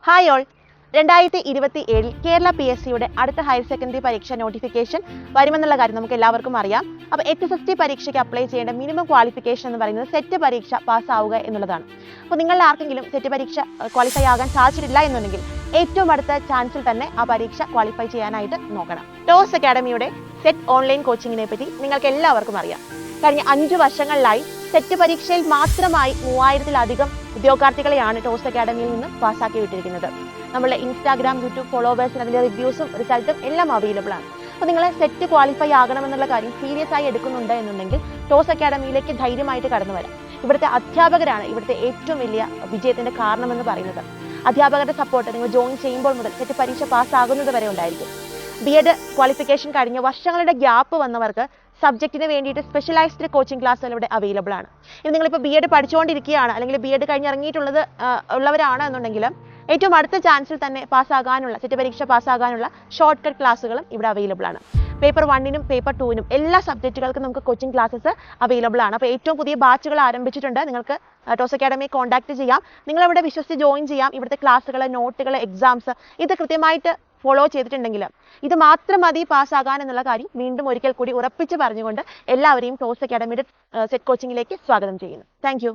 Hi all 2027 Kerala PSCയുടെ അടുത്ത higher secondary പരീക്ഷ notification വരുമെന്നുള്ള കാര്യം നമുക്ക് എല്ലാവർക്കും അറിയാം. അപ്പോൾ HSST പരീക്ഷയ്ക്ക് അപ്ലൈ ചെയ്യേണ്ട മിനിമം ക്വാളിഫിക്കേഷൻ എന്ന് പറയുന്നത് സെറ്റ് പരീക്ഷ പാസ്സാവുക എന്നുള്ളതാണ്. അപ്പോൾ നിങ്ങൾ ആർക്കെങ്കിലും സെറ്റ് പരീക്ഷ ക്വാളിഫൈ ആകാൻ സാധിച്ചിട്ടില്ല എന്നുണ്ടെങ്കിൽ ഏറ്റവും അടുത്ത ചാൻസിൽ തന്നെ ആ പരീക്ഷ ക്വാളിഫൈ ചെയ്യാനായിട്ട് നോക്കണം. ടോസ് അക്കാഡമിയുടെ സെറ്റ് ഓൺലൈൻ കോച്ചിങ്ങിനെ പറ്റി നിങ്ങൾക്ക് എല്ലാവർക്കും അറിയാം. കഴിഞ്ഞ 5 വർഷങ്ങളിലായി സെറ്റ് പരീക്ഷയിൽ മാത്രമായി 3000-ലധികം ഉദ്യോഗാർത്ഥികളെയാണ് ടോസ് അക്കാഡമിയിൽ നിന്ന് പാസ്സാക്കി വിട്ടിരിക്കുന്നത്. നമ്മളുടെ ഇൻസ്റ്റാഗ്രാം, യൂട്യൂബ് ഫോളോവേഴ്സിന് അതിൻ്റെ റിവ്യൂസും റിസൾട്ടും എല്ലാം അവൈലബിൾ ആണ്. അപ്പോൾ നിങ്ങൾ സെറ്റ് ക്വാളിഫൈ ആകണമെന്നുള്ള കാര്യം സീരിയസ് ആയി എടുക്കുന്നുണ്ട് എന്നുണ്ടെങ്കിൽ ടോസ് അക്കാഡമിയിലേക്ക് ധൈര്യമായിട്ട് കടന്നു വരാം. ഇവിടുത്തെ അധ്യാപകരാണ് ഇവിടുത്തെ ഏറ്റവും വലിയ വിജയത്തിൻ്റെ കാരണമെന്ന് പറയുന്നത്. അധ്യാപകരുടെ സപ്പോർട്ട് നിങ്ങൾ ജോയിൻ ചെയ്യുമ്പോൾ മുതൽ സെറ്റ് പരീക്ഷ പാസ്സാകുന്നത് വരെ ഉണ്ടായിരിക്കും. B.Ed ക്വാളിഫിക്കേഷൻ കഴിഞ്ഞ് വർഷങ്ങളുടെ ഗ്യാപ്പ് വന്നവർക്ക് സബ്ജക്റ്റിന് വേണ്ടിയിട്ട് സ്പെഷ്യലൈസ്ഡ് കോച്ചിങ് ക്ലാസ്സുകൾ ഇവിടെ അവൈലബിൾ ആണ്. ഇനി നിങ്ങളിപ്പോൾ B.Ed പഠിച്ചുകൊണ്ടിരിക്കുകയാണ് അല്ലെങ്കിൽ B.Ed കഴിഞ്ഞ് ഉള്ളവരാണ് എന്നുണ്ടെങ്കിൽ ഏറ്റവും അടുത്ത ചാൻസിൽ തന്നെ പാസ്സാകാനുള്ള സെറ്റ് പരീക്ഷ പാസ്സാകാനുള്ള ഷോർട്ട് കട്ട് ക്ലാസ്സുകളും ഇവിടെ അവൈലബിൾ ആണ്. പേപ്പർ 1-നും പേപ്പർ 2-നും എല്ലാ സബ്ജക്റ്റുകൾക്കും നമുക്ക് കോച്ചിങ് ക്ലാസ്സസ് അവൈലബിൾ ആണ്. അപ്പോൾ ഏറ്റവും പുതിയ ബാച്ചുകൾ ആരംഭിച്ചിട്ടുണ്ട്. നിങ്ങൾക്ക് ടോസ് അക്കാഡമിയെ കോൺടാക്ട് ചെയ്യാം. നിങ്ങളിവിടെ വിശ്വസിച്ച് ജോയിൻ ചെയ്യാം. ഇവിടുത്തെ ക്ലാസ്സുകൾ, നോട്ടുകൾ, എക്സാംസ് ഇത് കൃത്യമായിട്ട് ഫോളോ ചെയ്തിട്ടുണ്ടെങ്കിൽ ഇത് മാത്രം മതി പാസ്സാകാൻ എന്നുള്ള കാര്യം വീണ്ടും ഒരിക്കൽ കൂടി ഉറപ്പിച്ച് പറഞ്ഞുകൊണ്ട് എല്ലാവരെയും ടോസ് അക്കാഡമിയുടെ സെറ്റ് കോച്ചിങ്ങിലേക്ക് സ്വാഗതം ചെയ്യുന്നു. താങ്ക്